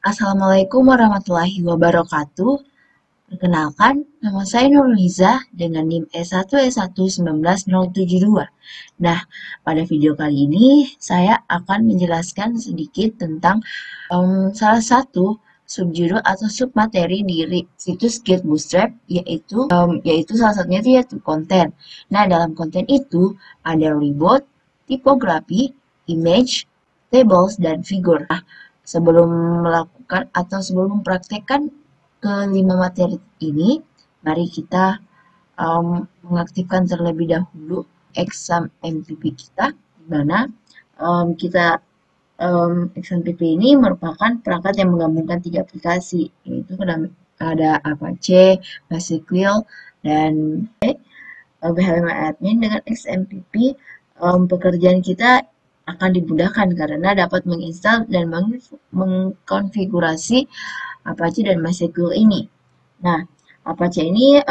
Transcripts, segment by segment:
Assalamualaikum warahmatullahi wabarakatuh. Perkenalkan, nama saya Nurliza dengan NIM S1S1 19072. Nah, pada video kali ini saya akan menjelaskan sedikit tentang salah satu subjudul atau submateri di situs Get Bootstrap, yaitu salah satunya itu yaitu konten. Nah, dalam konten itu ada ribot, tipografi, image, tables, dan figur. Nah, sebelum melakukan atau sebelum mempraktekkan kelima materi ini, mari kita mengaktifkan terlebih dahulu exam MPP kita, di mana exam MPP ini merupakan perangkat yang menggabungkan 3 aplikasi, yaitu ada Apache, MySQL, dan BHP Admin. Dengan XMPP, pekerjaan kita akan dimudahkan karena dapat menginstal dan mengkonfigurasi Apache dan MySQL ini. Nah, Apache ini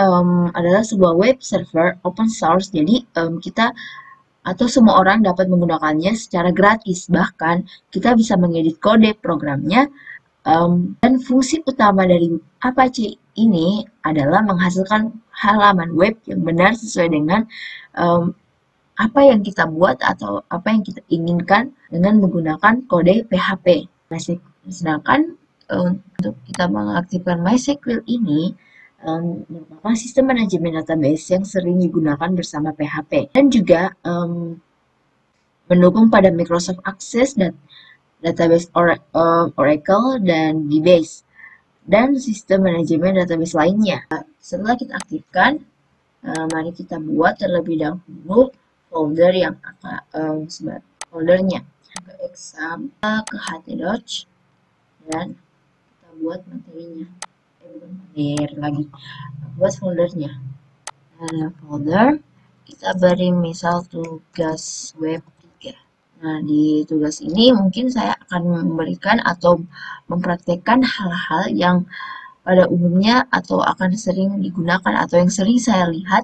adalah sebuah web server open source, jadi kita atau semua orang dapat menggunakannya secara gratis. Bahkan kita bisa mengedit kode programnya, dan fungsi utama dari Apache ini adalah menghasilkan halaman web yang benar sesuai dengan apa yang kita buat atau apa yang kita inginkan dengan menggunakan kode PHP. Sedangkan untuk kita mengaktifkan MySQL ini merupakan sistem manajemen database yang sering digunakan bersama PHP dan juga mendukung pada Microsoft Access dan database Oracle dan DBase dan sistem manajemen database lainnya. Setelah kita aktifkan, mari kita buat terlebih dahulu folder yang akan foldernya ke exam, ke htdoc, dan kita buat materinya. Bukan materi lagi, buat foldernya. Nah, folder kita beri misal tugas web 3. Nah, di tugas ini mungkin saya akan memberikan atau mempraktekkan hal-hal yang pada umumnya atau akan sering digunakan atau yang sering saya lihat.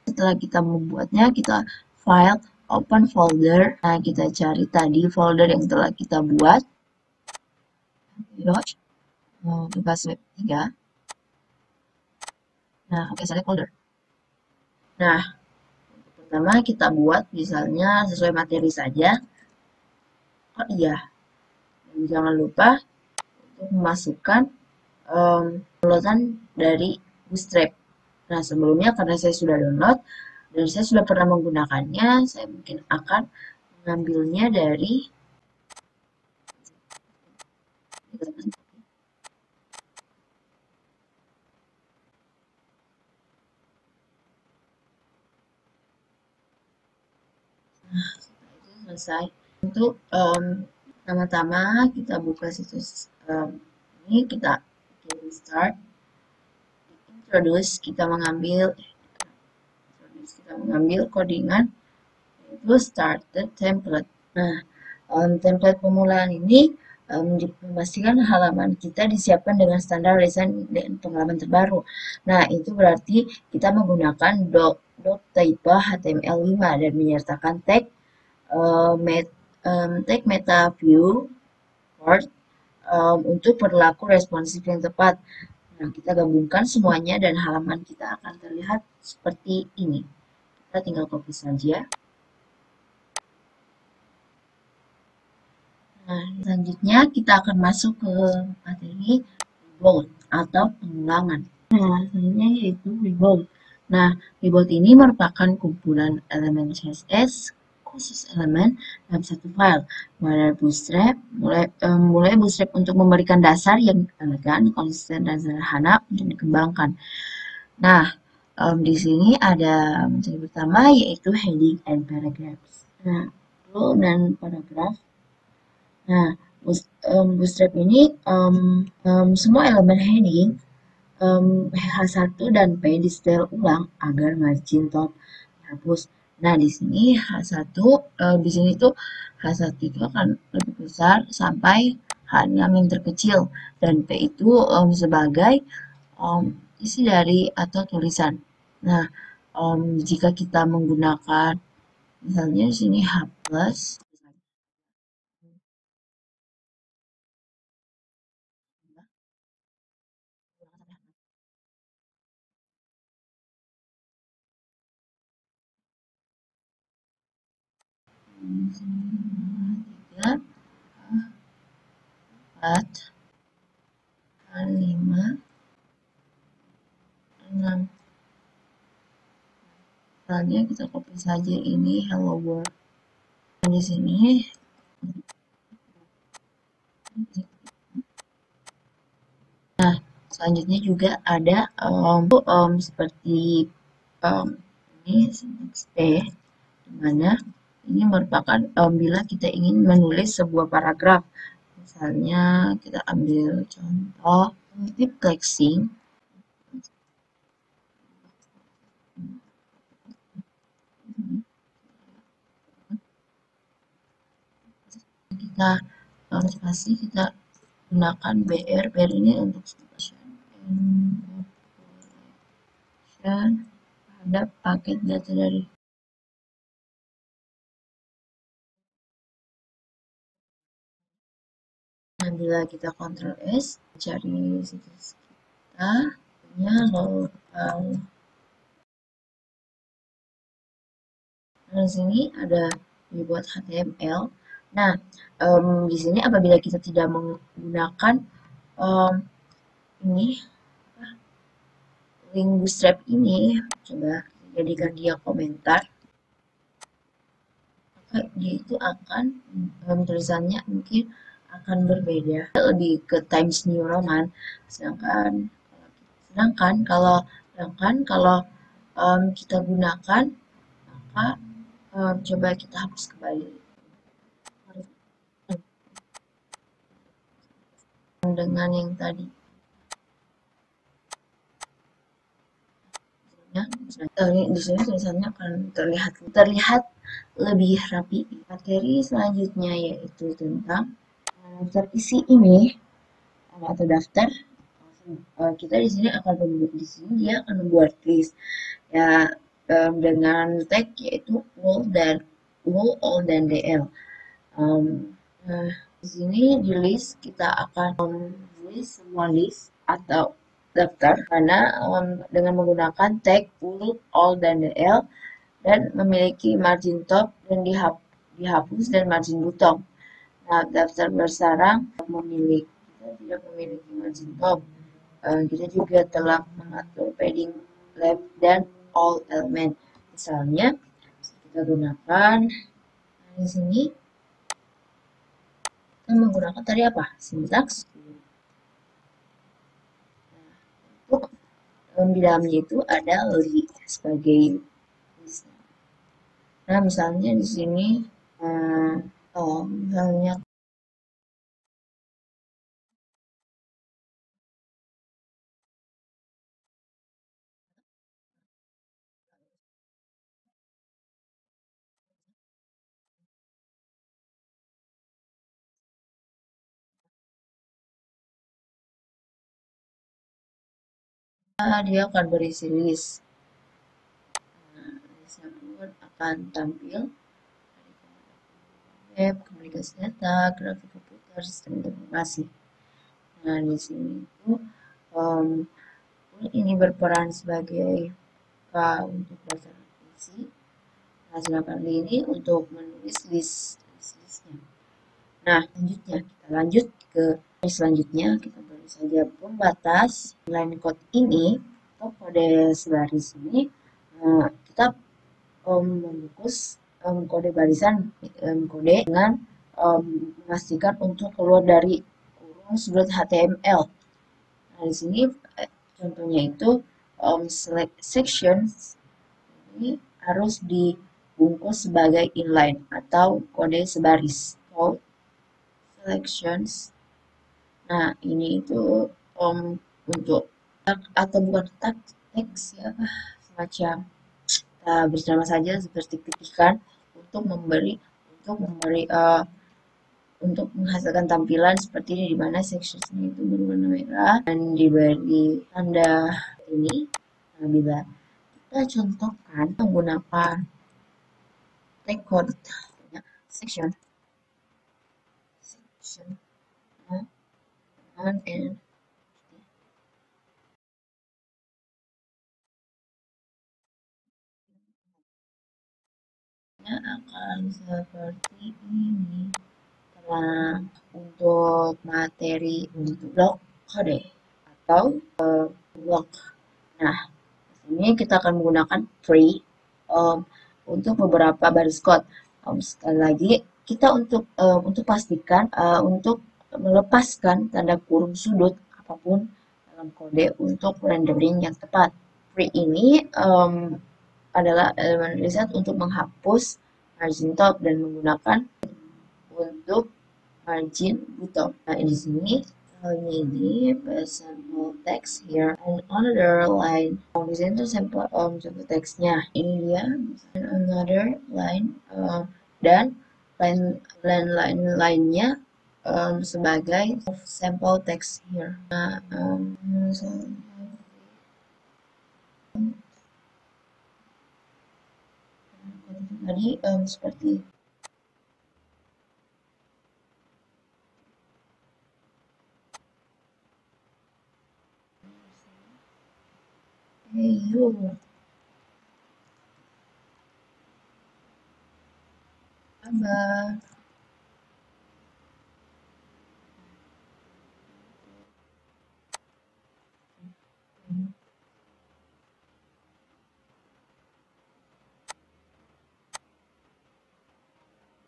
Setelah kita membuatnya, kita file, open folder. Nah, kita cari tadi folder yang telah kita buat. Tugas web 3. Nah, oke, select folder. Nah, pertama kita buat misalnya sesuai materi saja. Oh iya, dan jangan lupa untuk memasukkan downloadan dari Bootstrap. Nah, sebelumnya karena saya sudah download dan saya sudah pernah menggunakannya, saya mungkin akan mengambilnya dari selesai. Untuk pertama-tama kita buka situs ini, kita start, introduce, kita mengambil codingan itu started template. Nah, template permulaan ini memastikan halaman kita disiapkan dengan standar desain dan pengalaman terbaru. Nah, itu berarti kita menggunakan type HTML5 dan menyertakan tag meta view port untuk perilaku responsif yang tepat. Nah, kita gabungkan semuanya dan halaman kita akan terlihat seperti ini. Kita tinggal copy saja. Nah, selanjutnya kita akan masuk ke materi reboot atau pengulangan. Nah, selanjutnya yaitu reboot. Nah, reboot ini merupakan kumpulan elemen CSS khusus elemen dalam satu file. Mulai Bootstrap untuk memberikan dasar yang elegan, konsisten, dan sederhana untuk dikembangkan. Nah, di sini ada materi pertama yaitu heading and paragraphs. Nah, flow dan paragraf. Nah, Bootstrap ini semua elemen heading H1 dan P di setel ulang agar margin top dihapus. Nah, di sini H1 di sini tuh H1 itu akan lebih besar sampai H-nya yang terkecil dan P itu sebagai isi dari atau tulisan. Nah, jika kita menggunakan misalnya di sini H plus 3, 4, 5, 6. Misalnya kita copy saja ini hello world. Di sini selanjutnya juga ada seperti ini syntax T, di mana ini merupakan bila kita ingin menulis sebuah paragraf. Misalnya kita ambil contoh multiplexing. Kita spasi, kita gunakan BR ini untuk terhadap paket data dari bila kita Ctrl S, cari situs kita, punya lokal. Nah, di sini ada dibuat HTML. Nah, di sini apabila kita tidak menggunakan ini link bootstrap ini, coba jadikan dia komentar, maka dia itu akan tulisannya mungkin akan berbeda, lebih ke Times New Roman. Sedangkan kalau kita gunakan, maka coba kita hapus kembali dengan yang tadi. Di sini tulisannya akan terlihat lebih rapi. Materi selanjutnya yaitu tentang terisi ini atau daftar. Kita di sini dia akan membuat list ya dengan tag yaitu all dan dl. Di sini di list kita akan menulis semua list atau daftar karena dengan menggunakan tag all dan dl dan memiliki margin top dan dihapus dan margin bottom. Nah, daftar bersarang kita tidak memiliki margin top. Kita juga telah mengatur padding left dan all element. Misalnya kita gunakan di sini kita menggunakan tadi apa? Sintaks. Untuk di dalamnya itu ada li sebagai listnya. Nah, misalnya di sini misalnya dia akan berisi list. Nah, listnya pun akan tampil web, komunikasi data, grafik komputer, sistem informasi. Nah, di sini itu ini berperan sebagai untuk daftar isi. Nah, sedangkan ini untuk menulis listnya. Nah, selanjutnya kita lanjut ke selanjutnya, kita beri saja pembatas line code ini atau kode sebaris ini. Kita membungkus kode barisan kode dengan memastikan untuk keluar dari kurung sudut HTML. Nah, di sini contohnya itu select sections ini harus dibungkus sebagai inline atau kode sebaris atau selections. Nah, ini itu untuk atau bukan teks ya, semacam bersama saja seperti ketikan untuk menghasilkan tampilan seperti ini, di mana sectionsnya itu berwarna merah dan diberi tanda ini. Nah, bila kita contohkan menggunakan tag code section and bentuknya akan seperti ini. Nah, untuk materi untuk blok kode atau blok. Nah, di sini kita akan menggunakan free untuk beberapa baris code. Sekali lagi, kita untuk pastikan untuk melepaskan tanda kurung sudut apapun dalam kode untuk rendering yang tepat. Free ini adalah elemen riset untuk menghapus margin top dan menggunakan untuk margin bottom. Nah, di sini ini sample text here and another line. Di sini tuh sampel contoh teksnya. Ini dia another line dan line lainnya sebagai sampel text here. Nah, tadi seperti hey you. Abah.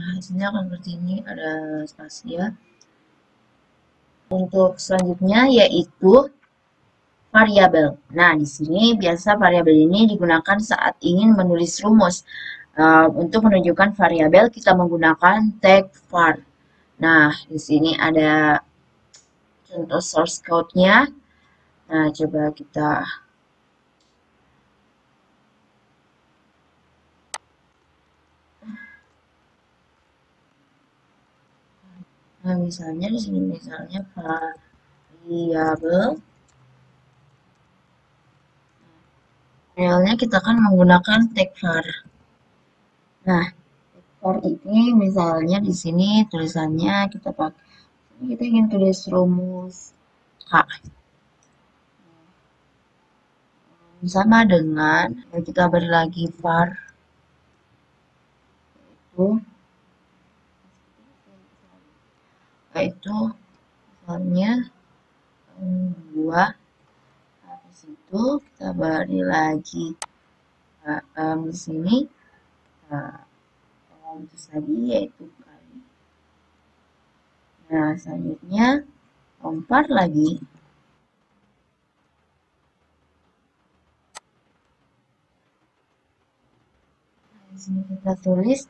Hasilnya akan seperti ini, ada spasia. Untuk selanjutnya yaitu variabel. Nah, di sini biasa variabel ini digunakan saat ingin menulis rumus. Untuk menunjukkan variabel kita menggunakan tag var. Nah, di sini ada contoh source code-nya. Nah, coba kita Nah, misalnya di sini misalnya variabel. Realnya kita akan menggunakan tag var. Nah, var ini misalnya di sini tulisannya kita pakai, kita ingin tulis rumus K. Sama dengan kita beri lagi var yaitu misalnya 2. Habis itu kita beri lagi di sini terus lagi yaitu kali. Nah, selanjutnya 4 lagi. Nah, di sini kita tulis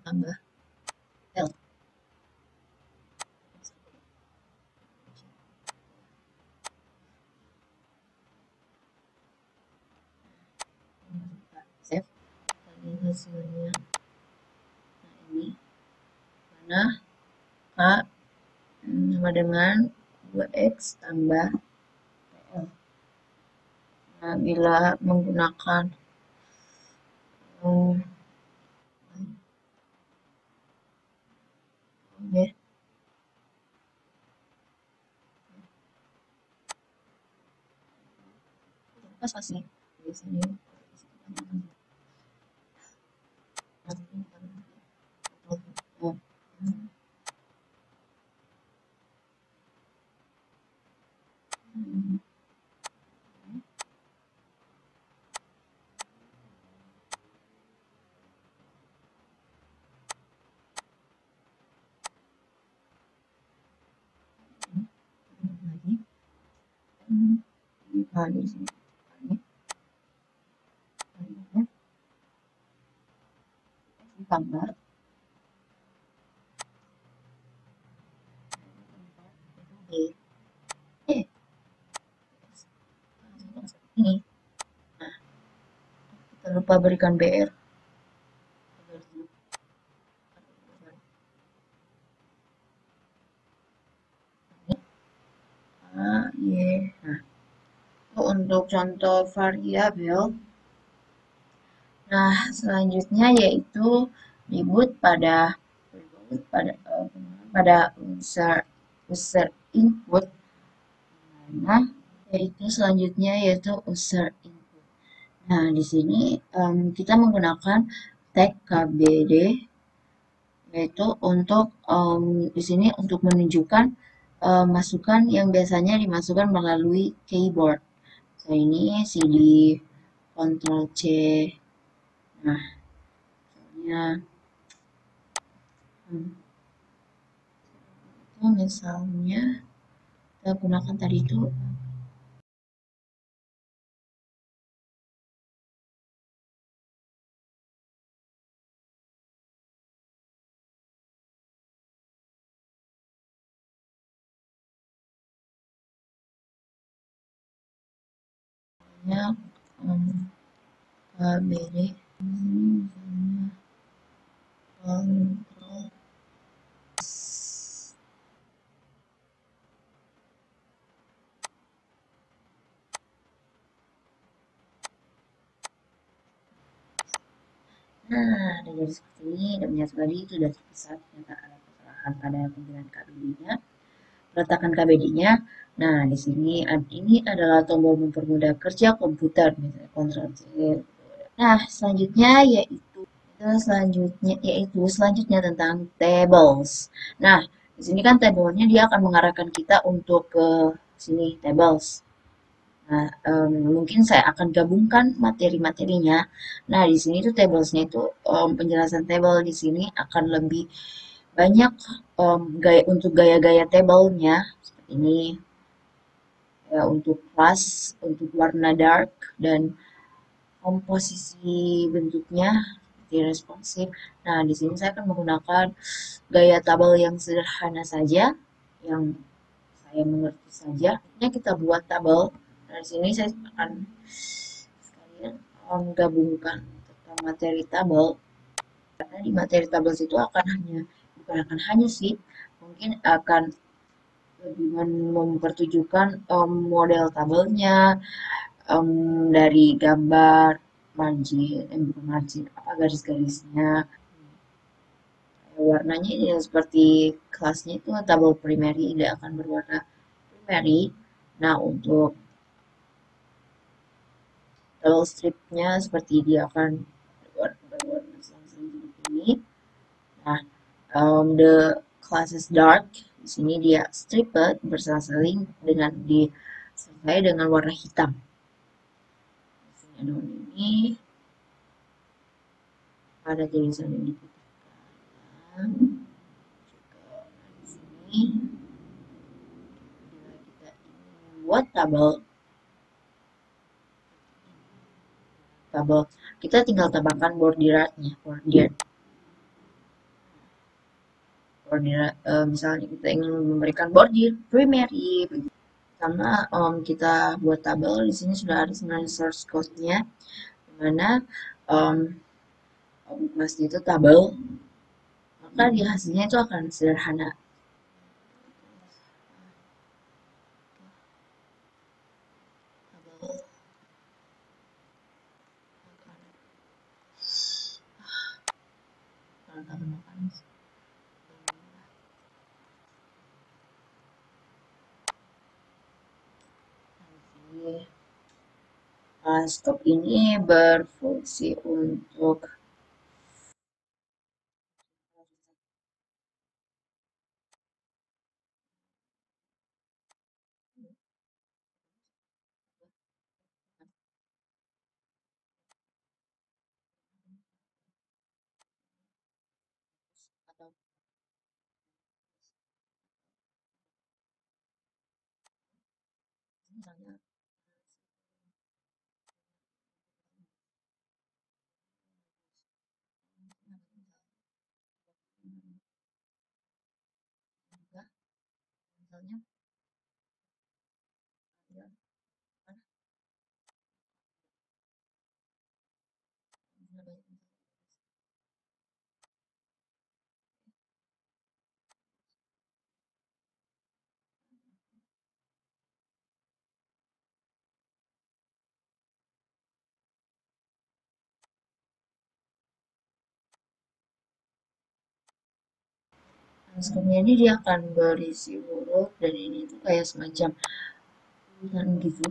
tambah L. Save. Tadi hasilnya. Nah, ini mana K sama dengan 2X tambah PL. Nah, bila menggunakan pas sih biasanya lagi di sini ditambah ini. Nah, kita lupa berikan BR. Nah, untuk contoh variabel Nah, selanjutnya yaitu reboot pada user input, nah, yaitu selanjutnya yaitu user input. Nah, di sini kita menggunakan tag KBD, yaitu untuk di sini untuk menunjukkan masukan yang biasanya dimasukkan melalui keyboard. So, ini CD Ctrl C. Nah, misalnya hmm, misalnya kita gunakan tadi itu ya KBD ini misalnya kontrol. Nah, dengan seperti ini dan banyak sekali sudah terpisah ternyata ada kesalahan pada pemilihan KBD-nya, peletakan KBD-nya. Nah, di sini ini adalah tombol mempermudah kerja komputer, misalnya Ctrl C. Nah, selanjutnya tentang tables. Nah, di sini kan tabelnya dia akan mengarahkan kita untuk ke sini tables. Nah, mungkin saya akan gabungkan materi-materinya. Nah, di sini tuh tablesnya itu penjelasan table di sini akan lebih banyak gaya untuk gaya-gaya tabelnya seperti ini ya, untuk kelas, untuk warna dark dan komposisi bentuknya seperti responsif. Nah, di sini saya akan menggunakan gaya tabel yang sederhana saja, yang saya mengerti saja. Ini kita buat tabel. Nah, di sini saya akan sekalian menggabungkan tentang materi tabel. Karena di materi tabel itu akan bukan akan hanya sih, mungkin akan lebih mempertunjukkan model tabelnya, dari gambar, margin, bukan margin, apa garis-garisnya, warnanya ya seperti kelasnya itu tabel primary tidak akan berwarna primary. Nah, untuk tabel stripnya seperti dia akan berwarna selang-seling seperti ini. Nah, the classes dark di sini dia striped berselang-seling dengan disertai dengan warna hitam. Di sini ada warna ini, ada tulisan yang diputihkan juga. Nah, di sini bila kita ingin buat tabel kita tinggal tambahkan bordirannya, bordir misalnya kita ingin memberikan bordir primary karena kita buat tabel di sini sudah ada sebenarnya source code-nya, dimana um, masih itu tabel, maka di hasilnya itu akan sederhana. Tabel akan tabel makan. Scope ini berfungsi untuk atau misalnya misalnya ya, transkripnya ini dia akan berisi huruf dan ini tuh kayak semacam tulisan gitu.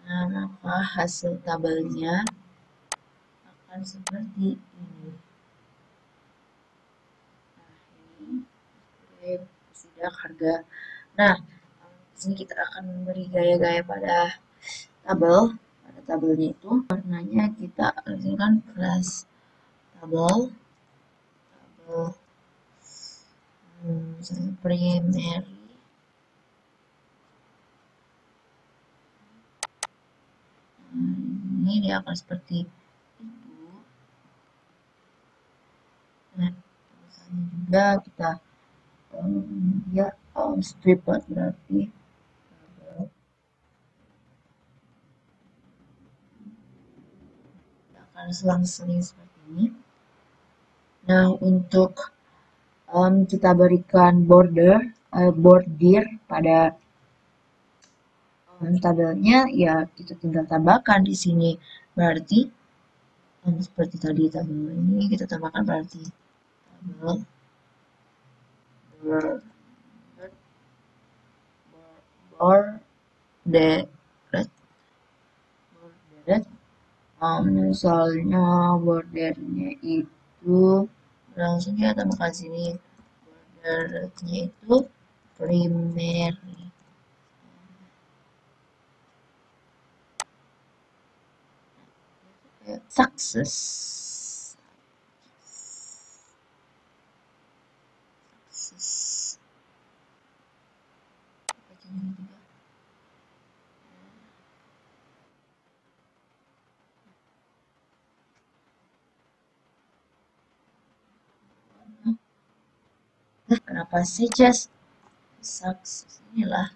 Nah, maka hasil tabelnya akan seperti ini. Nah, ini sidak harga. Nah, di sini kita akan memberi gaya-gaya pada tabel. Pada tabelnya itu warnanya kita langsungkan kelas tabel. Misalnya primary. Ini dia akan seperti itu. Nah, misalnya juga kita ya strip berarti akan selang-seling seperti ini. Nah, untuk kita berikan border pada tabelnya, ya kita tinggal tambahkan di sini. Berarti seperti tadi tabel ini kita tambahkan berarti tabel bordered. Misalnya bordernya itu langsung kita tambahkan sini, bordernya itu primary. Success. Kenapa sih just success? Inilah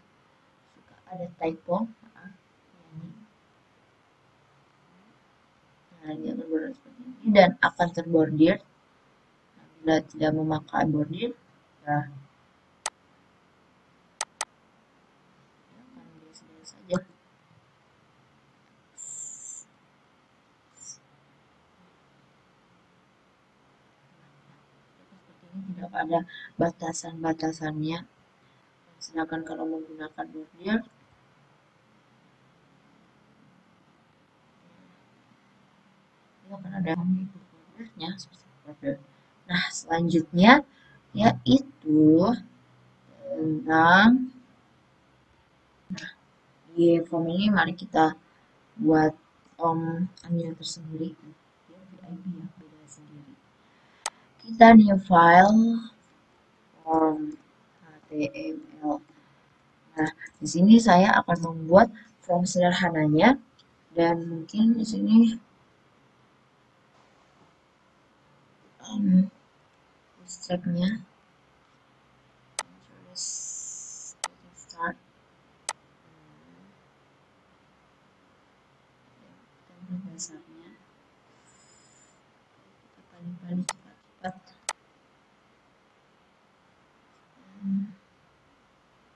suka ada typo. Nah, dia akan berwarna seperti ini dan akan terbordir. Bila tidak memakai bordir, ya akan biasa-biasa saja. Seperti ini tidak ada batasan-batasannya. Sedangkan kalau menggunakan bordir, itu akan ada bordirnya seperti bordir. Nah, selanjutnya yaitu tentang di form ini mari kita buat ambil tersendiri. VIP ya, beda sendiri. Kita new file form HTML. Nah, di sini saya akan membuat form sederhananya dan mungkin di sini stepnya start dasarnya kita paling cepat-cepat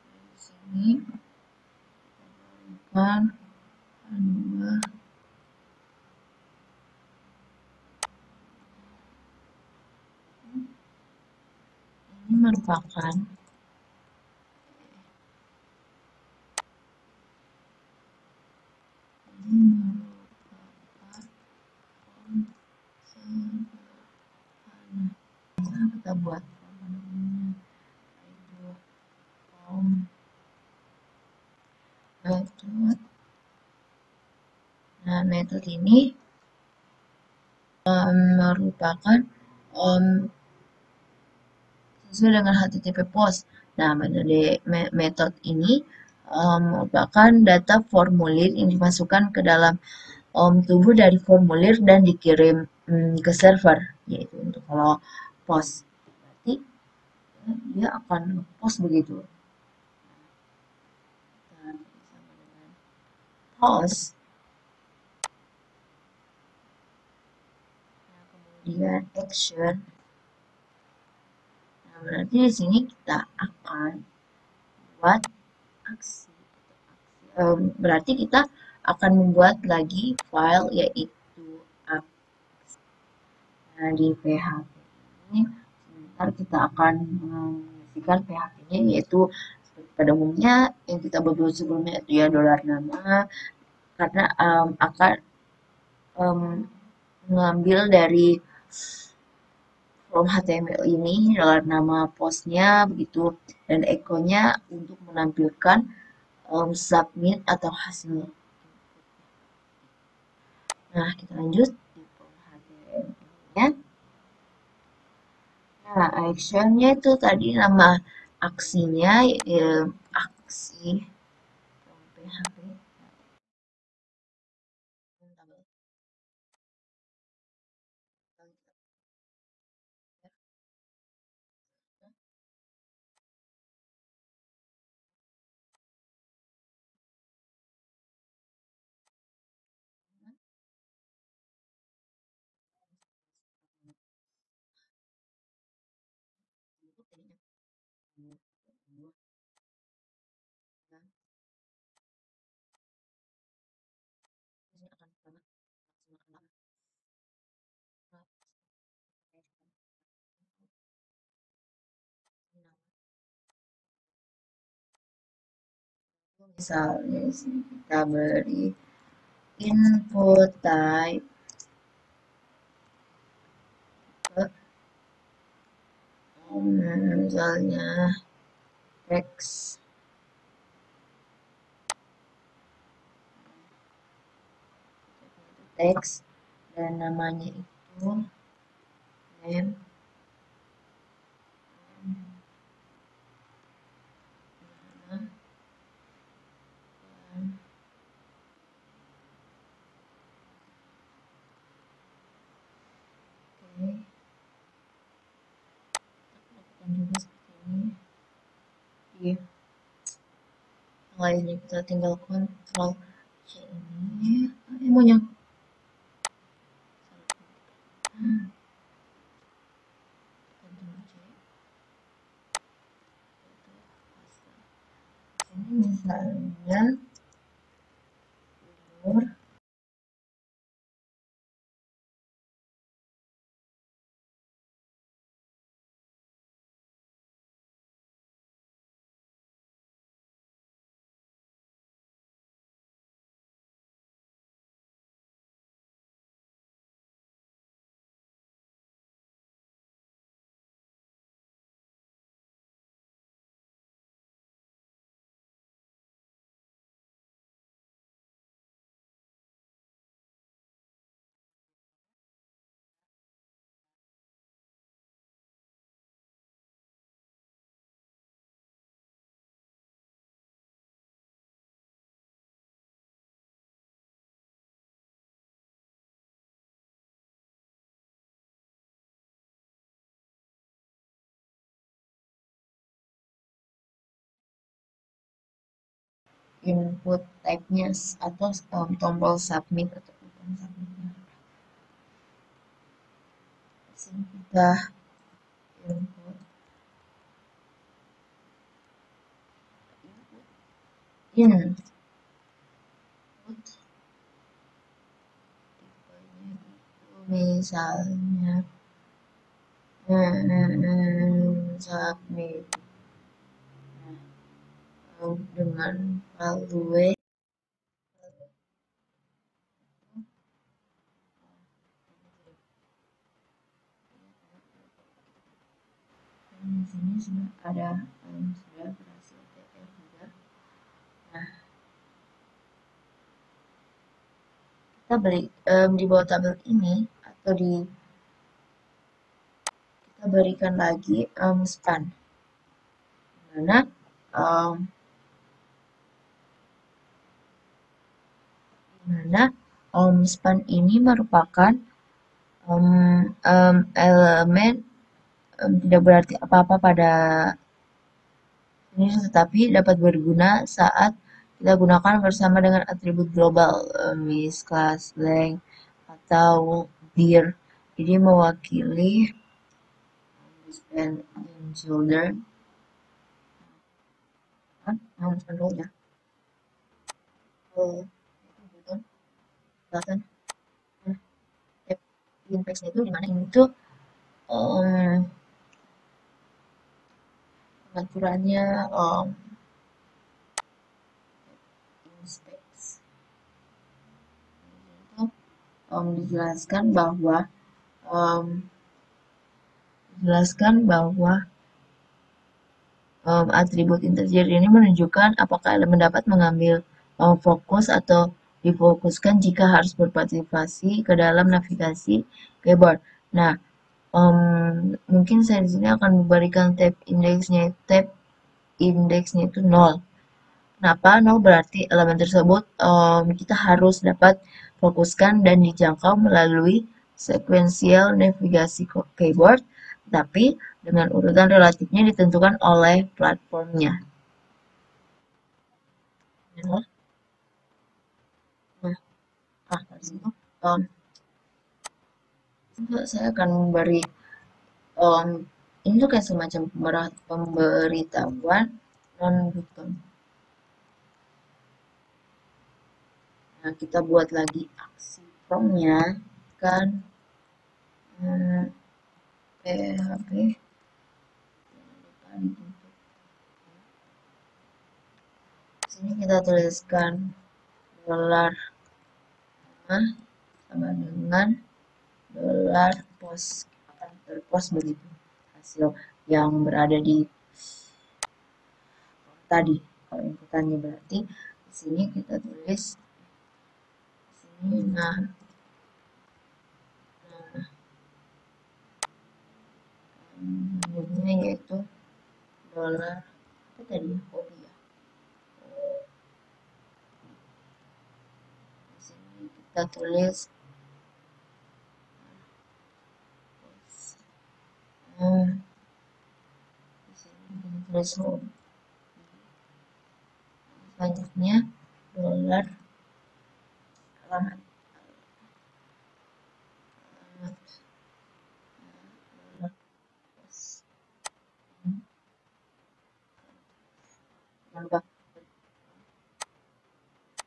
dari sini kita berikan dua ini merupakan kita buat method. Nah, method ini merupakan sesuai dengan HTTP post. Nah, metode ini merupakan data formulir yang dimasukkan ke dalam tubuh dari formulir dan dikirim ke server, yaitu untuk kalau post. Berarti dia akan post begitu. Dan sama dengan post. Nah, kemudian action. Berarti di sini kita akan buat aksi Berarti kita akan membuat lagi file yaitu aksi. Nah, di PHP ini sebentar kita akan mengisikan PHP-nya yaitu seperti pada umumnya yang kita buat sebelumnya itu ya dolar nama, karena akan mengambil dari from HTML ini dolar nama postnya begitu dan echo-nya untuk menampilkan submit atau hasilnya. Nah, kita lanjut di from HTML-nya. Nah, action-nya itu tadi nama aksinya aksi PHP. Misalnya sini kita beri input type ke misalnya text dan namanya itu name oke, lakukan juga seperti ini. Iya, yang lainnya kita tinggal kontrol C ini. Maunya ini misalnya umur input type-nya atau tombol submit atau bukan submitnya. Sini kita input input tipenya itu misalnya submit dengan value di sini sudah ada sudah berhasil TF juga. Nah, kita beri di bawah tabel ini atau kita berikan lagi span mana span ini merupakan elemen tidak berarti apa-apa pada ini, tetapi dapat berguna saat kita gunakan bersama dengan atribut global, mis, class, length, atau dir. Jadi mewakili span and shoulder. Control ya. ke button button tab in text itu dimana ini tuh pengaturannya in specs itu dijelaskan bahwa atribut integer ini menunjukkan apakah elemen dapat mengambil fokus atau difokuskan jika harus berpartisipasi ke dalam navigasi keyboard. Nah, mungkin saya di sini akan memberikan tab indeksnya itu 0. Kenapa? 0 berarti elemen tersebut kita harus dapat fokuskan dan dijangkau melalui sekuensial navigasi keyboard, tapi dengan urutan relatifnya ditentukan oleh platformnya. Nah, dari situ saya akan memberi ini tuh kayak semacam pemberitahuan non-button. Nah, kita buat lagi aksi from-nya kan PHP sini kita tuliskan dolar sama dengan dolar post akan terpost begitu hasil yang berada di tadi. Kalau inputannya berarti di sini kita tulis di sini namanya yaitu dolar apa tadi hobi ya. Di sini kita tulis di sini kita tulis hobi. Selanjutnya dolar alamat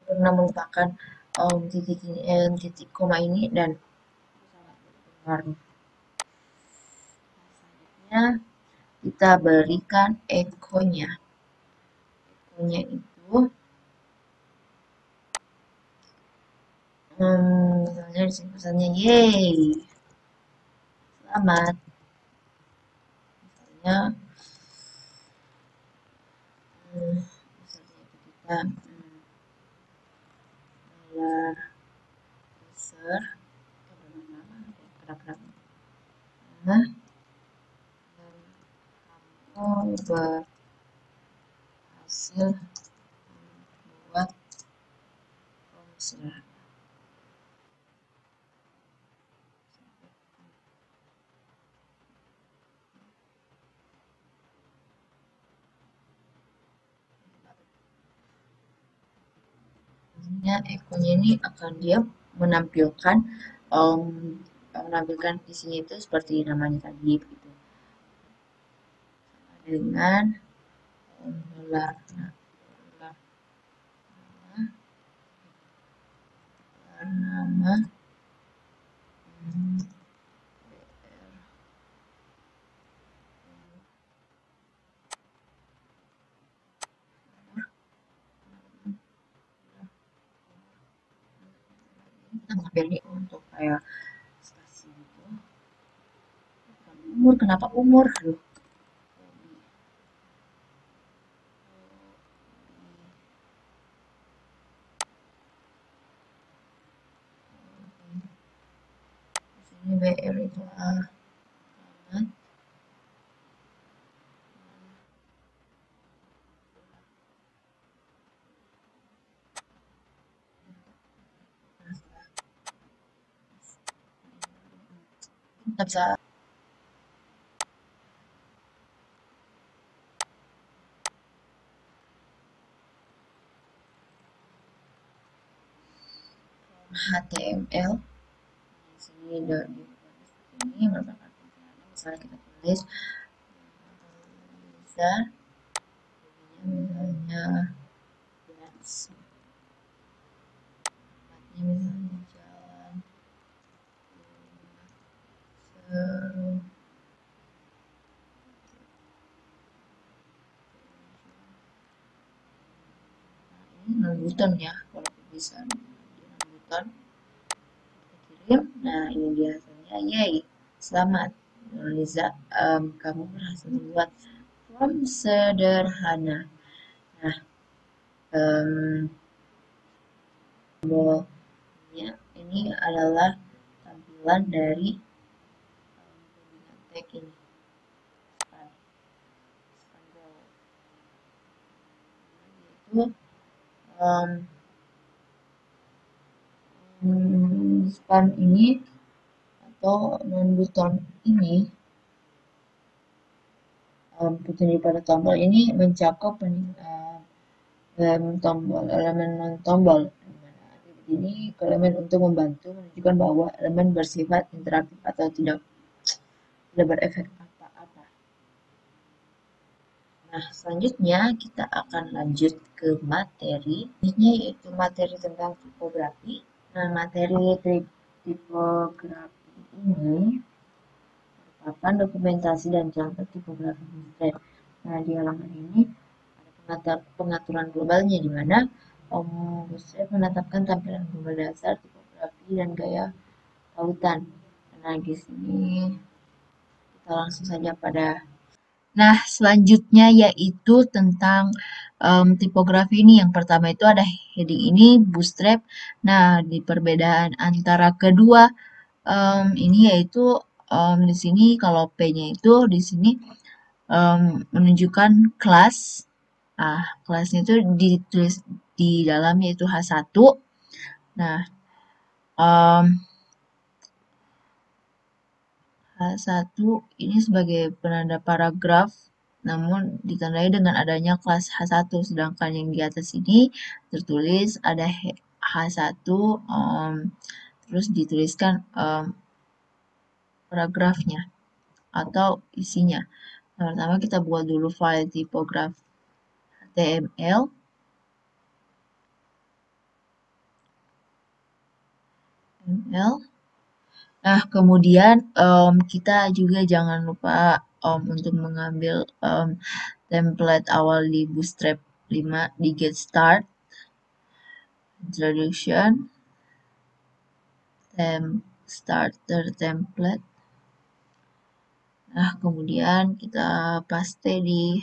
pernah melupakan titik koma ini dan sangat berpengaruh. Selanjutnya kita berikan echo-nya. Echo-nya itu misalnya di sini pesannya yeay selamat, misalnya kita dolar user kamu berhasil membuat browser. Echo-nya ini akan dia menampilkan isinya itu seperti namanya tadi gitu. Dengan dolar nama kita mengambil ini untuk kayak spasi gitu. Umur, kenapa umur? Aduh. Ini BR itu alamat. Kita bisa HTML di sini ini merupakan misalnya kita tulis bisa misalnya ini non-button ya, kalau bisa non-button kirim. Nah ini dia hasilnya, yay, selamat Liza, kamu berhasil membuat form sederhana. Nah ini adalah tampilan dari codingan tag ini, yaitu span ini atau non-button ini, petunjuk pada tombol ini mencakup elemen non-tombol. Ini elemen untuk membantu menunjukkan bahwa elemen bersifat interaktif atau tidak berefek apa-apa. Nah, selanjutnya kita akan lanjut ke materi, yaitu materi tentang tipografi. Nah, materi tipografi ini merupakan dokumentasi dan contoh tipografi Bootstrap. Nah, di halaman ini ada pengaturan globalnya, di mana Bootstrap menetapkan tampilan global dasar, tipografi, dan gaya tautan. Nah, di sini kita langsung saja pada. Nah, selanjutnya yaitu tentang tipografi ini. Yang pertama itu ada heading ini, Bootstrap. Nah, di perbedaan antara kedua ini yaitu di sini kalau P-nya itu di sini menunjukkan kelas. Nah, kelasnya itu ditulis di dalamnya itu H1. Nah, H1 ini sebagai penanda paragraf, namun ditandai dengan adanya kelas H1, sedangkan yang di atas ini tertulis ada H1, terus dituliskan paragrafnya atau isinya. Nah, pertama kita buat dulu file tipograf HTML. Nah, kemudian kita juga jangan lupa untuk mengambil template awal di Bootstrap 5 di Get Start, Introduction, Starter Template. Nah, kemudian kita paste di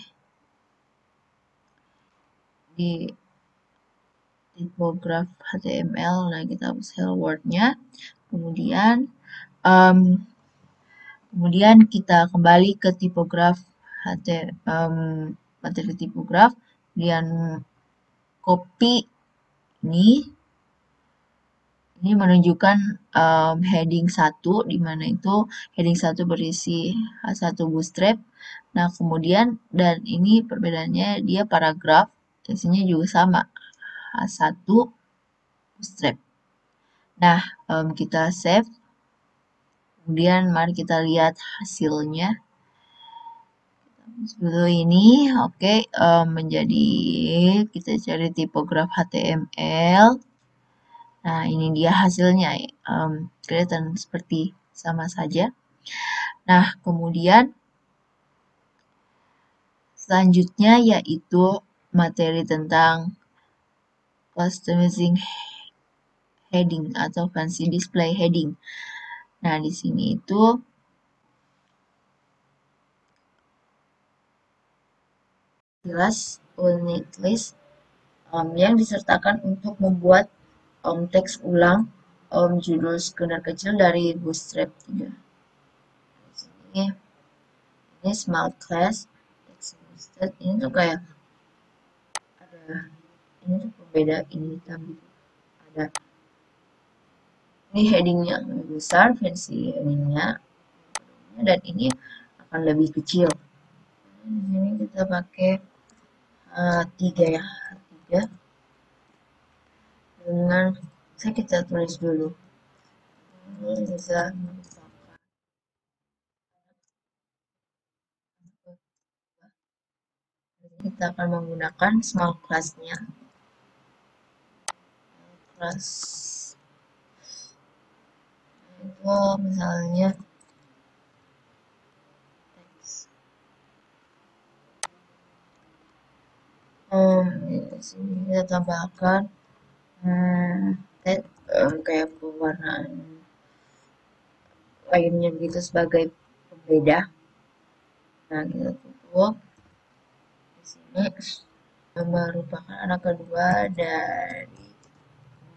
tipograf HTML. Nah, kita hapus hello world-nya. Kemudian kita kembali ke tipograf materi tipograf, kemudian copy ini menunjukkan heading 1, di mana itu heading 1 berisi H1 Bootstrap. Nah, kemudian dan ini perbedaannya dia paragraf, isinya juga sama H1 Bootstrap. Nah, kita save. Kemudian mari kita lihat hasilnya. Seperti ini, oke, menjadi kita cari tipograf HTML. Nah, ini dia hasilnya, kelihatan seperti sama saja. Nah, kemudian selanjutnya yaitu materi tentang customizing heading atau fancy display heading. Nah, di sini itu jelas unit list yang disertakan untuk membuat teks ulang judul sekunder kecil dari Bootstrap 3. Di sini ini small class text boosted, ini tuh kayak ada ini tuh berbeda, ini hitam gitu, ada ini headingnya lebih besar versi ininya, dan ini akan lebih kecil. Di sini kita pakai H3 ya, H3 dengan kita tulis dulu. Ini bisa kita akan menggunakan small class-nya. Class itu misalnya Di sini kita tambahkan kayak pewarnaan lainnya gitu sebagai pembeda. Nah, kita tutup di sini merupakan anak kedua dari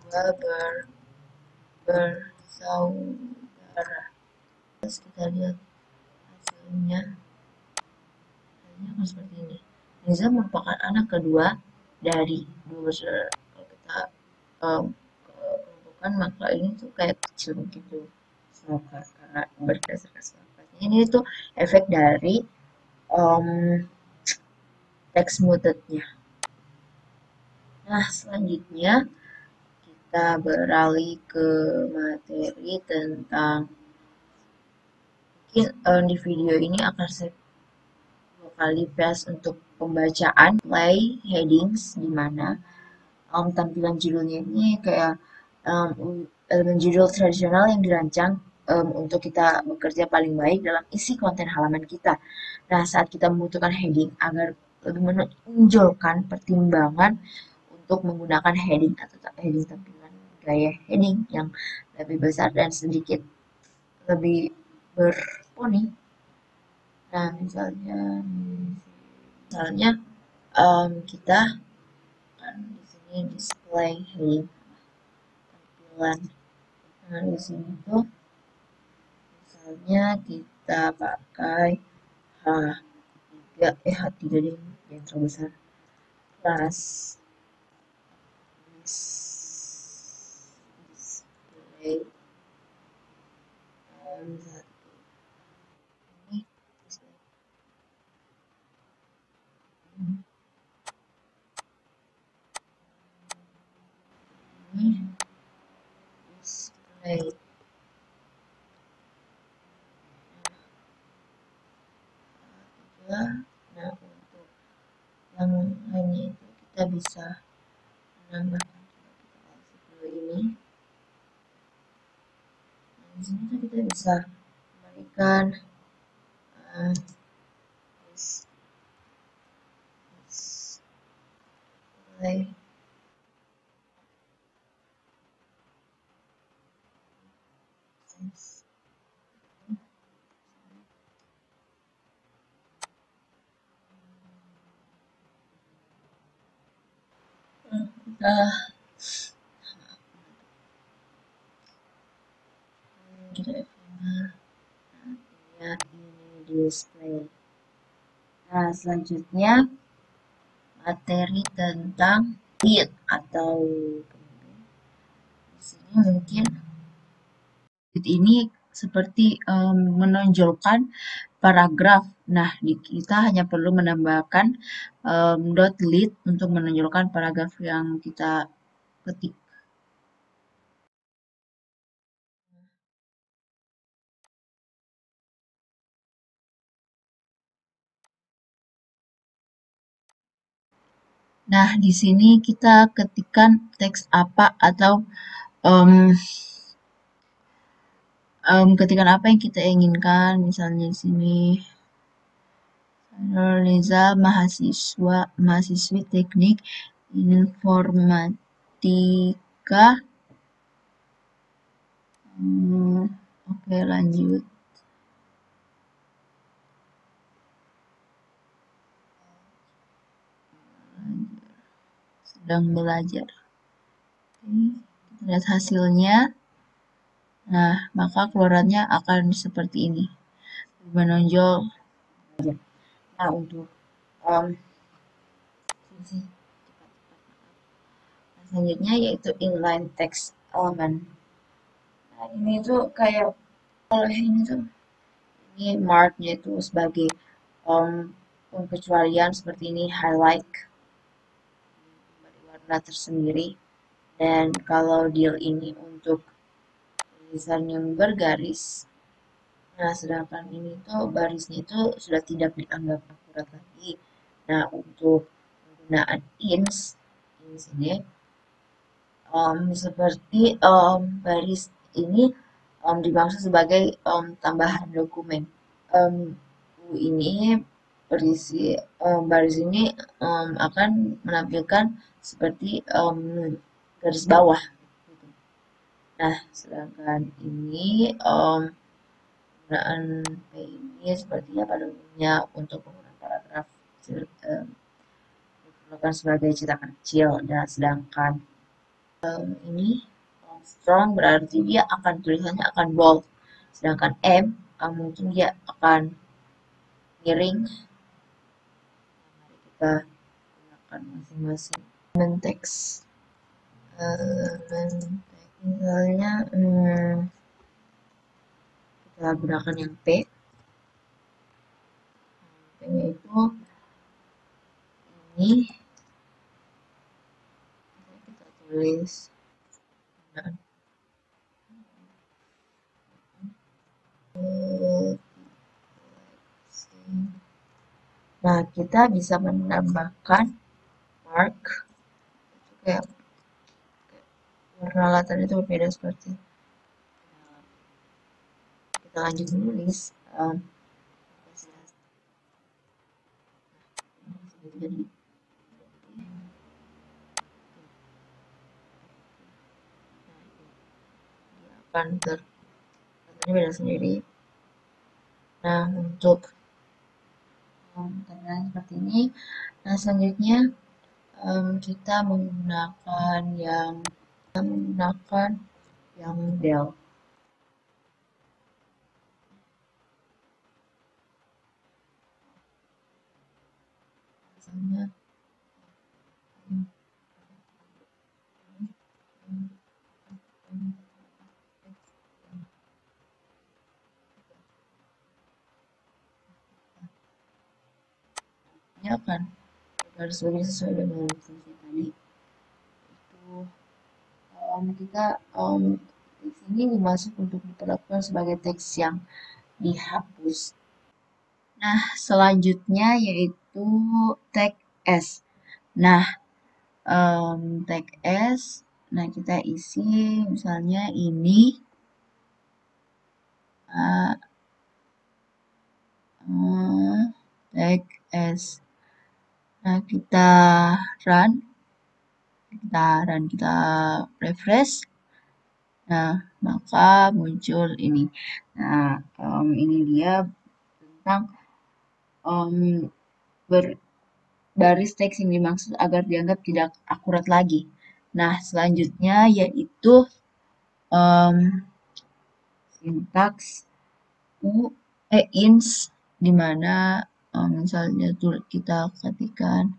dua bersaudara. Terus kita lihat hasilnya akan seperti ini. Riza merupakan anak kedua dari dua bersaudara. Kalau kita kelompokan maka ini tuh kayak kecil begitu karena berdasarkan slide. Ini tuh efek dari um, text mutednya. Nah, selanjutnya kita beralih ke materi tentang mungkin di video ini akan saya dua kali paste untuk pembacaan play headings di mana tampilan judulnya ini kayak elemen judul tradisional yang dirancang untuk kita bekerja paling baik dalam isi konten halaman kita. Nah, saat kita membutuhkan heading agar lebih menonjolkan pertimbangan untuk menggunakan heading atau heading tampilan gaya heading yang lebih besar dan sedikit lebih berponi. Nah, misalnya kita kan di sini display heading tampilan. Nah, di sini tuh misalnya kita pakai H3 deh yang terbesar plus display ini display nah untuk yang lainnya itu kita bisa menambahkan ini. Nah, di sini kita bisa memberikan display kita lihat ini display. Nah, selanjutnya materi tentang lead atau di sini mungkin lead ini seperti menonjolkan paragraf. Nah, kita hanya perlu menambahkan dot lead untuk menonjolkan paragraf yang kita ketik. Nah, di sini kita ketikkan teks apa atau ketikan apa yang kita inginkan. Misalnya di sini Reza mahasiswi teknik informatika. Oke, lanjut. Sedang belajar. Oke, kita lihat hasilnya. Nah, maka keluarannya akan seperti ini. Menonjol. Nah, untuk selanjutnya yaitu inline text element. Nah, ini tuh kayak ini tuh ini marknya itu sebagai pengecualian seperti ini, highlight warna tersendiri. Dan kalau deal ini untuk tulisan yang bergaris, nah sedangkan ini tuh barisnya itu sudah tidak dianggap akurat lagi. Nah, untuk penggunaan ins ini seperti baris ini dimaksud sebagai tambahan dokumen. Ini berisi baris ini akan menampilkan seperti garis bawah. Nah, sedangkan ini penggunaan P ini sepertinya pada umumnya untuk penggunaan paragraf diperlukan sebagai cetakan kecil, dan sedangkan ini strong berarti dia akan tulisannya akan bold, sedangkan M mungkin dia akan miring. Mari kita gunakan masing-masing elemen teks. Misalnya kita gunakan yang P. P-nya itu ini kita tulis. Nah, kita bisa menambahkan mark, itu kayak warna latar itu berbeda seperti. Kita lanjut menulis. Jadi dia akan latarnya beda sendiri. Nah, untuk tampilan seperti ini. Nah, selanjutnya kita menggunakan yang del. Misalnya ini akan garis bawah sesuai dengan fungsi tadi. Itu kita di sini dimaksud untuk diperlakukan sebagai teks yang dihapus. Nah, selanjutnya yaitu tag S. Nah, tag S, nah kita isi misalnya ini tag S. Nah, kita refresh. Nah, maka muncul ini. Nah, ini dia tentang baris teks yang dimaksud agar dianggap tidak akurat lagi. Nah, selanjutnya yaitu sintaks ins, di mana misalnya kita ketikkan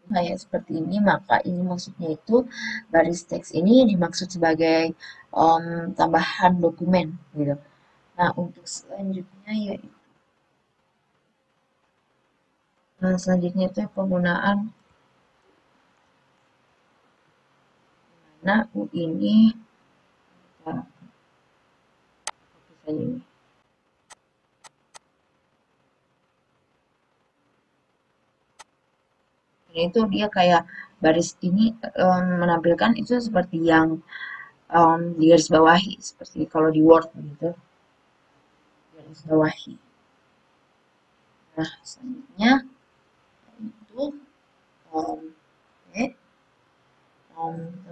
kayak seperti ini, maka ini maksudnya itu baris teks ini dimaksud sebagai tambahan dokumen gitu. Nah, untuk selanjutnya yaitu itu penggunaan U ini ini. Itu dia kayak baris ini menampilkan itu seperti yang di garis bawahi, seperti kalau di Word gitu, garis bawahi. Nah, selanjutnya itu kita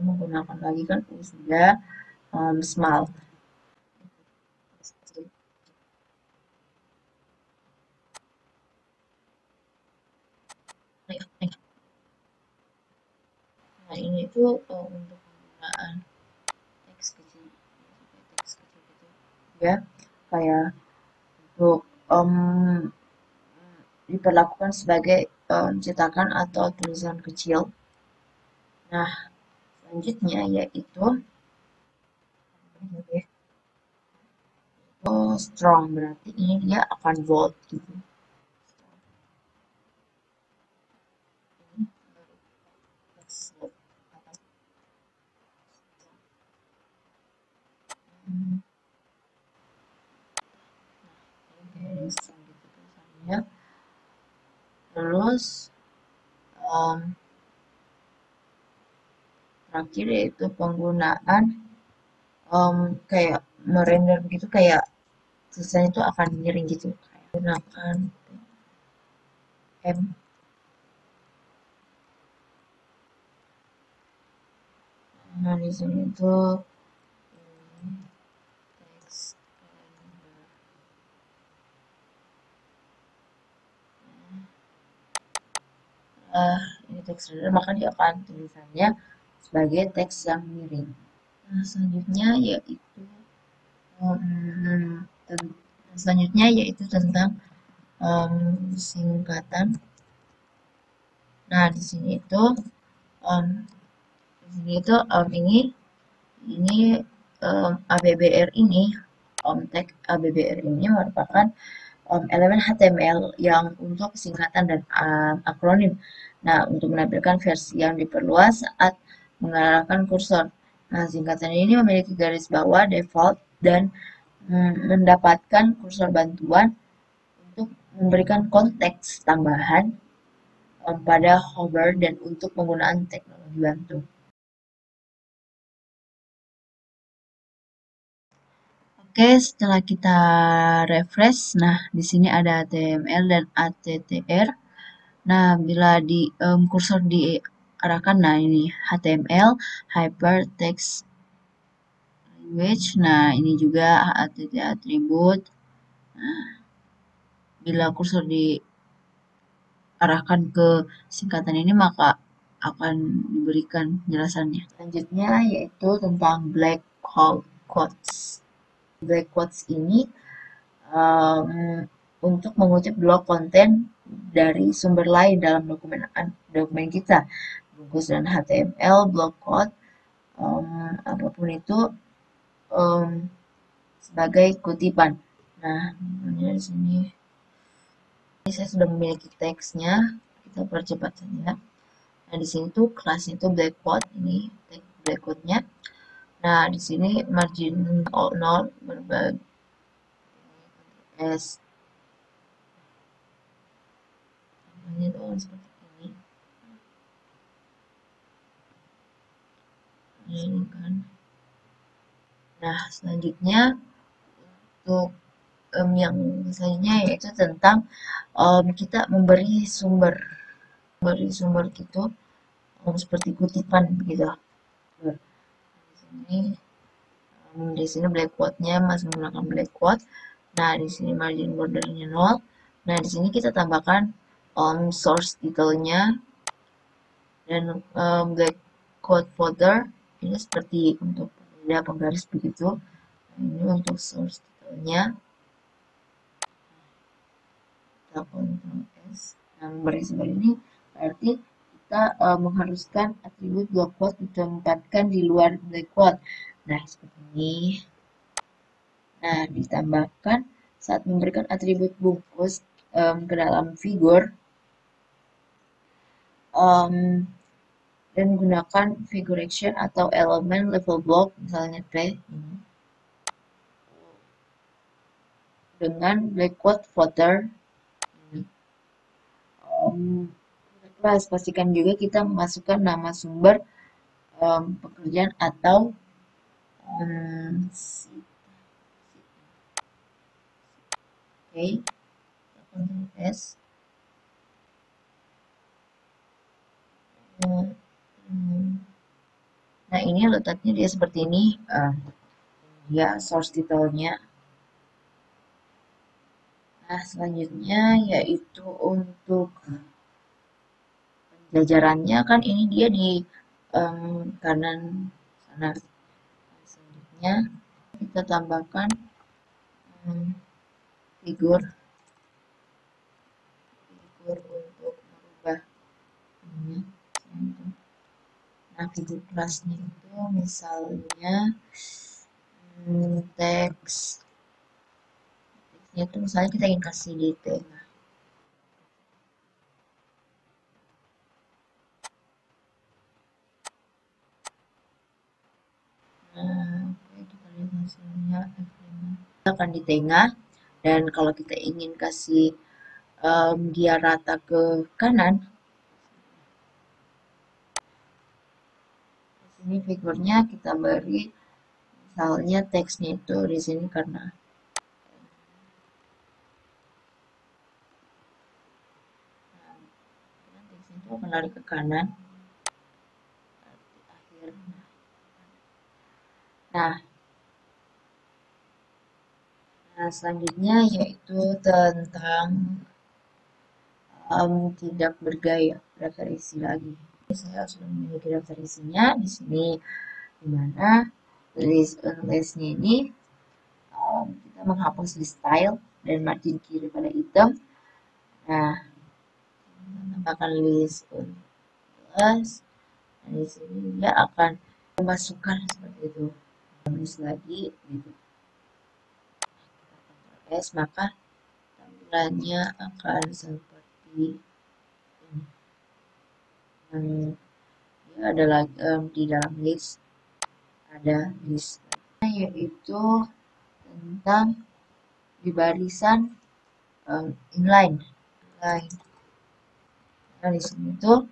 menggunakan lagi kan sudah small. Nah, ini tuh untuk penggunaan teks kecil gitu ya, kayak untuk diperlakukan sebagai cetakan atau tulisan kecil. Nah, selanjutnya yaitu strong, berarti ini dia akan bold gitu. Terus terakhir yaitu penggunaan kayak merender begitu, kayak tulisannya itu akan miring gitu. Gunakan M. Nah, di sini tuh teks ini teks render, maka dia akan tulisannya sebagai teks yang miring. Nah, selanjutnya yaitu tentang singkatan. Nah, di sini itu ini ABBR ini tag ABBR ini merupakan elemen HTML yang untuk singkatan dan akronim. Nah, untuk menampilkan versi yang diperluas saat mengarahkan kursor. Nah, singkatan ini memiliki garis bawah default dan mendapatkan kursor bantuan untuk memberikan konteks tambahan pada hover dan untuk penggunaan teknologi bantu. Oke, setelah kita refresh, nah di sini ada HTML dan ATTR. Nah, bila di kursor diarahkan, nah ini HTML, Hypertext Language. Nah, ini juga HTTP Attribute. Nah, bila kursor diarahkan ke singkatan ini, maka akan diberikan penjelasannya. Selanjutnya yaitu tentang black quotes. Black quotes ini untuk mengutip blok konten dari sumber lain dalam dokumen kita, bungkus dan HTML, block quote, apapun itu sebagai kutipan. Nah, di sini saya sudah memiliki teksnya, kita percepat saja. Nah, di sini tuh kelasnya itu black quote, ini black quote-nya. Nah, di sini margin 0 berbagi S. Ini tuh seperti ini. Ini kan. Nah, selanjutnya untuk yang selanjutnya yaitu tentang kita memberi sumber gitu seperti kutipan gitu. Di sini black quote-nya masih menggunakan black quote. Nah, di sini margin bordernya 0. Nah, di sini kita tambahkan source title-nya dan black quote footer ini seperti untuk beda penggaris begitu. Nah, ini untuk source title-nya. Kita Ctrl S. Nah, memberi seperti ini berarti kita mengharuskan atribut block quote ditempatkan di luar black quote. Nah, seperti ini. Nah, ditambahkan saat memberikan atribut bungkus ke dalam figur dan gunakan figure action atau elemen level block, misalnya P dengan black quote footer. Kelas pastikan juga kita memasukkan nama sumber pekerjaan atau Oke, Ctrl S. Nah, ini letaknya dia seperti ini. Dia source title-nya. Nah, selanjutnya yaitu untuk penjajarannya, kan ini dia di kanan sana. Selanjutnya kita tambahkan figur untuk merubah ini. Nah, figur kelasnya itu misalnya teksnya itu misalnya kita ingin kasih di tengah. Nah, kita lihat hasilnya akan di tengah, dan kalau kita ingin kasih dia rata ke kanan, di sini figurnya kita beri misalnya teksnya itu di sini karena teksnya itu akan lari ke kanan di akhir. Nah, selanjutnya yaitu tentang tidak bergaya, daftar isi lagi. Saya sudah memiliki daftar isinya di sini, dimana listnya ini kita menghapus di style dan margin kiri pada item. Nah, tambahkan list plus, dan di sini dia akan memasukkan seperti itu. List lagi gitu. S, maka tampilannya akan seperti ini. Dia ada lagi di dalam list ada list yaitu tentang di barisan inline. Nah, di sini tuh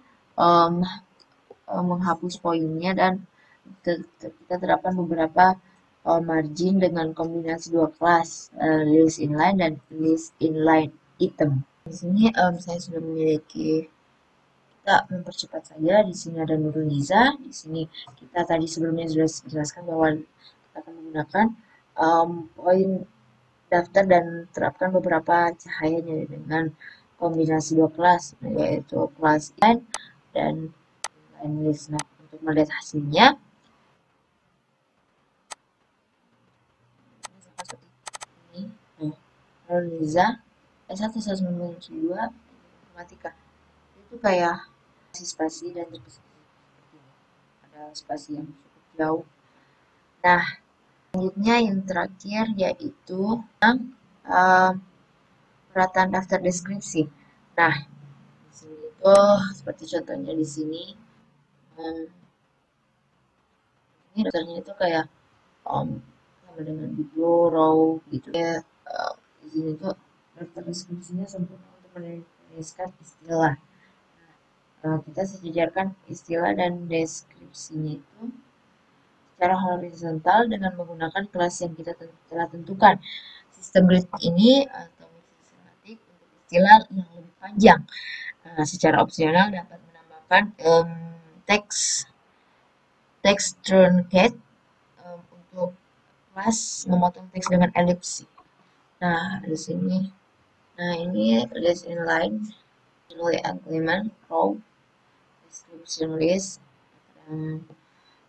menghapus poinnya dan kita terapkan beberapa margin dengan kombinasi dua kelas, list inline dan list inline item. Di sini saya sudah memiliki, kita mempercepat saja. Di sini ada Nuruniza. Di sini kita tadi sebelumnya sudah jelaskan bahwa kita akan menggunakan poin daftar dan terapkan beberapa cahayanya dengan kombinasi dua kelas, yaitu kelas inline dan inline list. Nah, untuk melihat hasilnya, ini Nuruniza S1 192 informatika itu kayak spasi dan terpisah, ada spasi yang cukup jauh. Nah, selanjutnya yang terakhir yaitu perataan daftar deskripsi. Nah, di sini itu seperti contohnya di sini, ini daftarnya itu kayak sama dengan video raw gitu ya. Di sini tuh daftar deskripsinya sempurna untuk menuliskan istilah. Kita sejajarkan istilah dan deskripsinya itu secara horizontal dengan menggunakan kelas yang kita telah tentukan. Sistem grid ini atau sistematik untuk istilah yang lebih panjang. Secara opsional dapat menambahkan teks truncate untuk kelas memotong teks dengan elipsi. Nah, di sini, nah ini list inline, nilai agreement, row, description list.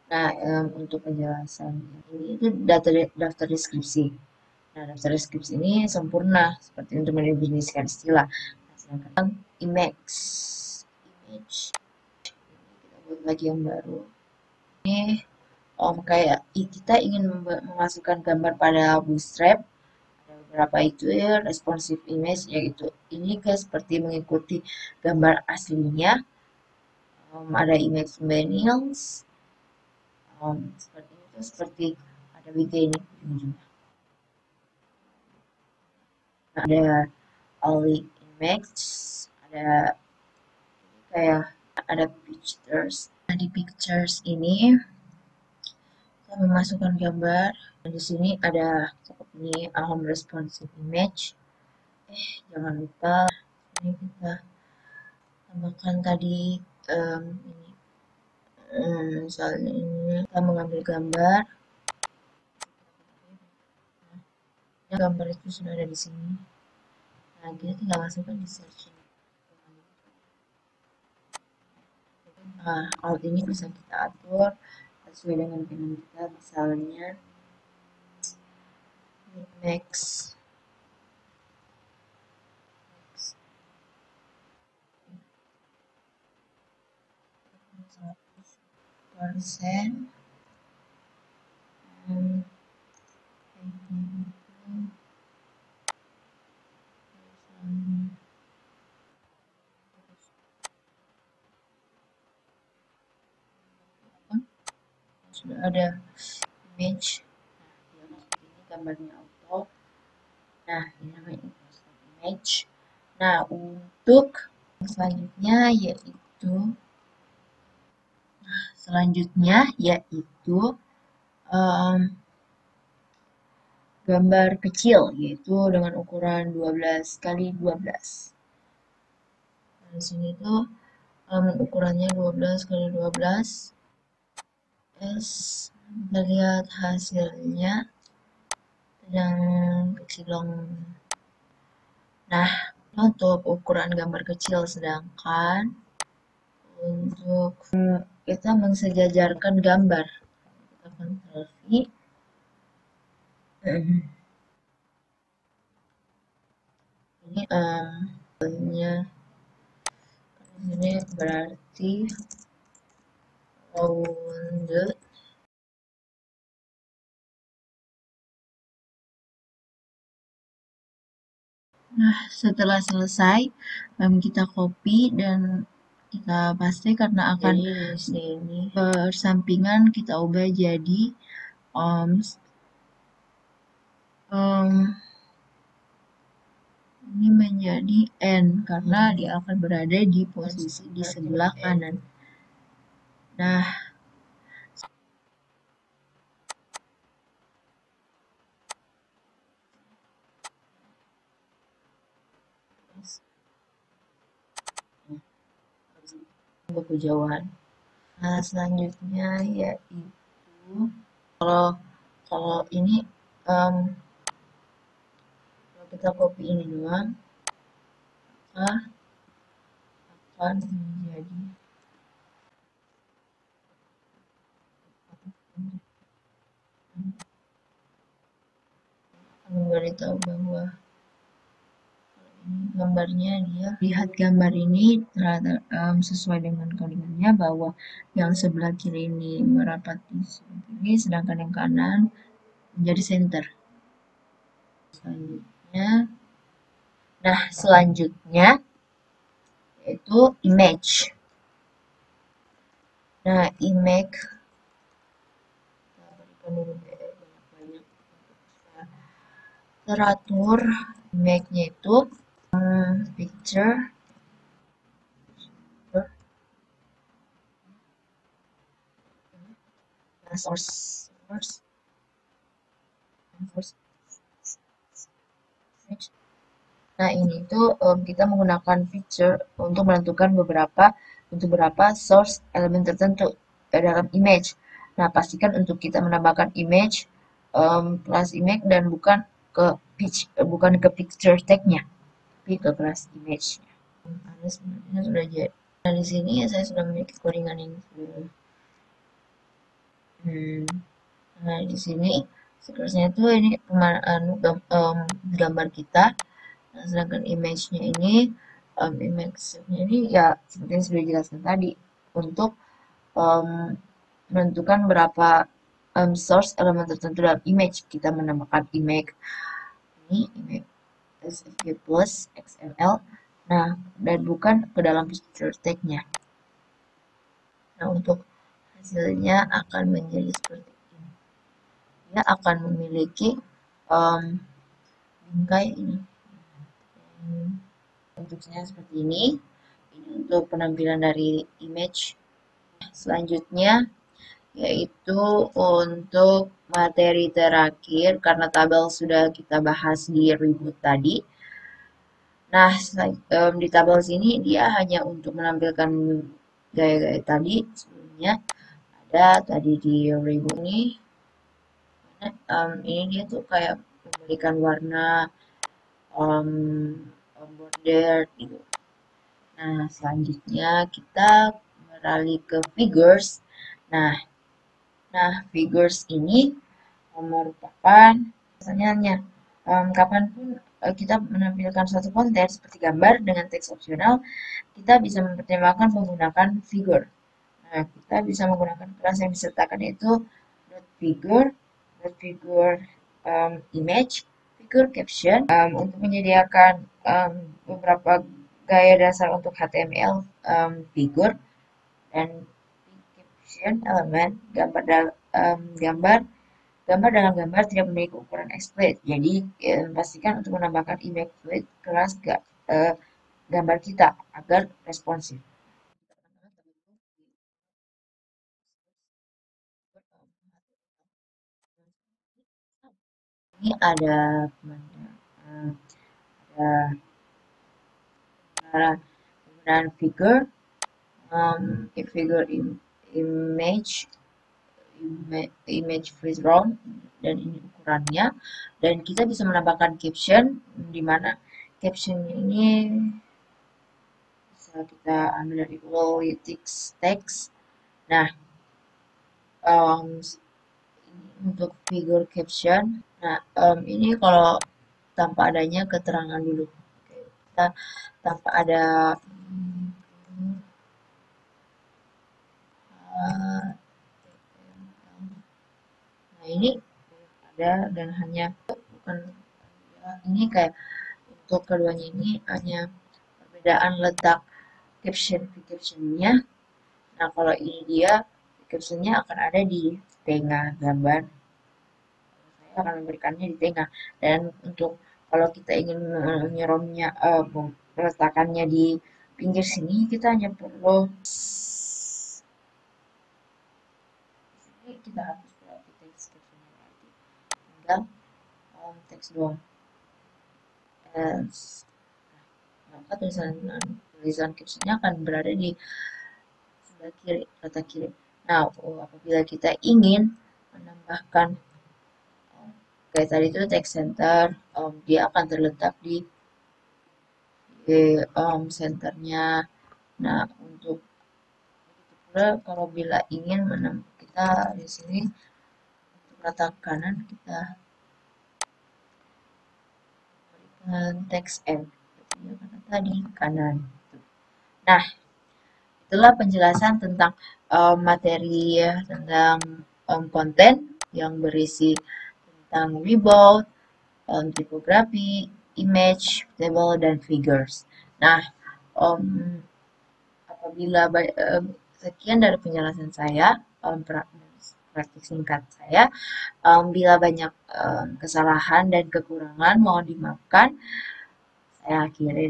Nah, untuk penjelasan ini itu daftar deskripsi. Nah, daftar deskripsi ini sempurna seperti untuk mendefinisikan istilah. Nah, sedangkan image ini kita buat lagi yang baru. Ini kayak kita ingin memasukkan gambar pada bootstrap. Ada beberapa itu ya, responsive image, yaitu ini seperti mengikuti gambar aslinya. Ada image thumbnails, seperti itu, seperti ada wig ini ujung-ujungnya. Ada only image, ada kayak ada pictures. Nah, di pictures ini saya memasukkan gambar. Dan di sini ada ini responsive image. Jangan lupa ini kita tambahkan tadi ini. Misalnya ini kita mengambil gambar. Nah, gambar itu sudah ada di sini. Nah, kita tinggal masukkan di searching. Nah, alt ini bisa kita atur sesuai dengan keinginan kita, misalnya max persen sudah ada image. Nah, ini gambarnya auto. Nah, ini namanya image. Nah, untuk selanjutnya yaitu em, gambar kecil, yaitu dengan ukuran 12 kali 12. Nah, di sini tuh ukurannya 12 kali 12. Kita lihat hasilnya sedang kecilong. Nah, untuk ukuran gambar kecil, sedangkan untuk kita mensejajarkan gambar, kita Ctrl V. Ini berarti rounded. Nah, setelah selesai, kita copy dan kita paste karena akan di sini bersampingan, kita ubah jadi ini menjadi N karena dia akan berada di posisi di sebelah kanan. Nah, untuk kejauhan. Nah, selanjutnya yaitu kalau ini kalau kita copy ini doang, maka akan menjadi memberitahu bahwa gambarnya dia lihat gambar ini sesuai dengan kode-nya bahwa yang sebelah kiri ini merapat di sini, sedangkan yang kanan menjadi center. Selanjutnya yaitu image. Nah, image teratur image-nya itu picture source. Nah, ini tuh kita menggunakan feature untuk menentukan beberapa source elemen tertentu dalam image. Nah, pastikan untuk kita menambahkan image class image dan bukan ke picture tag-nya, tapi ke class image-nya. Ini sebenarnya sudah jadi. Nah, di sini saya sudah memiliki codingan ini. Nah, di sini seterusnya itu ini gambar kita. Nah, sedangkan image-nya ini ya seperti yang sudah dijelaskan tadi, untuk menentukan berapa source elemen tertentu dalam image. Kita menambahkan image ini image SVG plus XML, nah, dan bukan ke dalam picture tag-nya. Nah, untuk hasilnya akan menjadi seperti ini. Dia akan memiliki bingkai ini. Bentuknya seperti ini. Ini untuk penampilan dari image. Selanjutnya yaitu untuk materi terakhir, karena tabel sudah kita bahas di reboot tadi. Nah, di tabel sini dia hanya untuk menampilkan gaya-gaya tadi. Sebelumnya ada tadi di reboot ini. Ini dia tuh kayak memberikan warna border gitu. Nah, selanjutnya kita beralih ke figures. Nah, figures ini merupakan misalnya kapanpun kita menampilkan suatu konten seperti gambar dengan teks opsional, kita bisa mempertimbangkan menggunakan figure. Nah, kita bisa menggunakan kelas yang disertakan yaitu figure image, figure caption untuk menyediakan beberapa gaya dasar untuk HTML figure, dan caption elemen gambar dalam gambar tidak memiliki ukuran explicit. Jadi pastikan untuk menambahkan image fluid kelas gambar kita agar responsif. Ini ada penggunaan figure, figure image, image freeze round, dan ini ukurannya, dan kita bisa menambahkan caption, di mana captionnya ini bisa kita ambil dari Google text. Nah, ini untuk figure caption. Nah, ini kalau tanpa adanya keterangan dulu. Oke, kita tanpa ada nah ini ada dan hanya bukan ini kayak untuk keduanya ini hanya perbedaan letak captionnya. Nah, kalau ini dia captionnya akan ada di tengah gambar. Saya akan memberikannya di tengah. Dan untuk kalau kita ingin menyeromnya, meletakkannya di pinggir sini, kita hanya perlu ini kita hapus berarti teks captionnya berarti tinggal teks doang. Maka tulisan captionnya akan berada di sebelah kiri, letak kiri. Nah, apabila kita ingin menambahkan kayak tadi itu text center, dia akan terletak di centernya. Nah, untuk itu pula kalau bila ingin kita di sini untuk letak kanan kita berikan text N, karena tadi kanan. Nah, itulah penjelasan tentang materi tentang konten yang berisi tentang Webot, tipografi, image, table, dan figures. Nah, apabila sekian dari penjelasan saya, praktik singkat saya, bila banyak kesalahan dan kekurangan mohon dimaafkan. Saya akhiri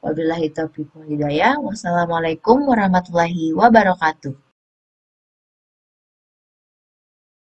Wabillahi taufiq wal hidayah. Wassalamualaikum warahmatullahi wabarakatuh.